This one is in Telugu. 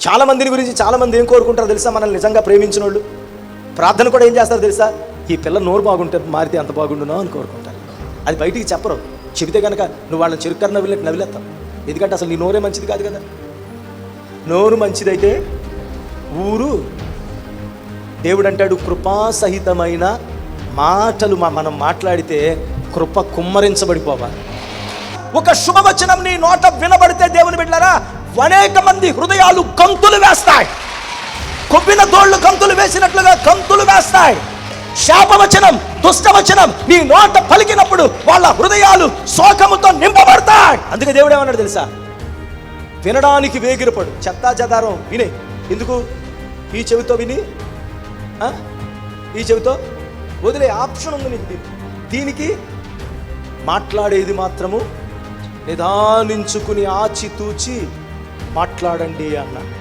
చాలామందిని గురించి చాలామంది ఏం కోరుకుంటారో తెలుసా? మనల్ని నిజంగా ప్రేమించిన వాళ్ళు ప్రార్థన కూడా ఏం చేస్తారో తెలుసా? ఈ పిల్ల నోరు బాగుంటే మారితే అంత బాగుండునో అని కోరుకుంటారు. అది బయటికి చెప్పరు. చెబితే కనుక నువ్వు వాళ్ళని చెరుక్కర నవ్విలేస్తావు. ఎందుకంటే అసలు నీ నోరే మంచిది కాదు కదా. నోరు మంచిదైతే ఊరు. దేవుడు అంటాడు, కృపాసహితమైన మాటలు మనం మాట్లాడితే కృప కుమ్మరించబడిపోవాలి. ఒక శుభవచనం నీ నోట వినబడితే దేవుని బిడ్డలారా, అనేక మంది హృదయాలు గంతులు వేస్తాయి. కొవ్విన దోళ్లు గంతులు వేసినట్లుగా గంతులు వేస్తాయి. శాపవచనం, దుష్టవచనం నీ నోట పలికినప్పుడు వాళ్ళ హృదయాలు శోకముతో నింపబడతాయి. అందుకే దేవుడు ఏమన్నాడు తెలుసా? వినడానికి వేగిరపడు, చెత్తా చెదారం వినే. ఎందుకు? ఈ చెవితో విని ఈ చెవితో వదిలే ఆప్షన్ ఉంది నీకు. దీనికి మాట్లాడేది మాత్రము నిదానించుకుని ఆచితూచి మాట్లాడండి అన్న.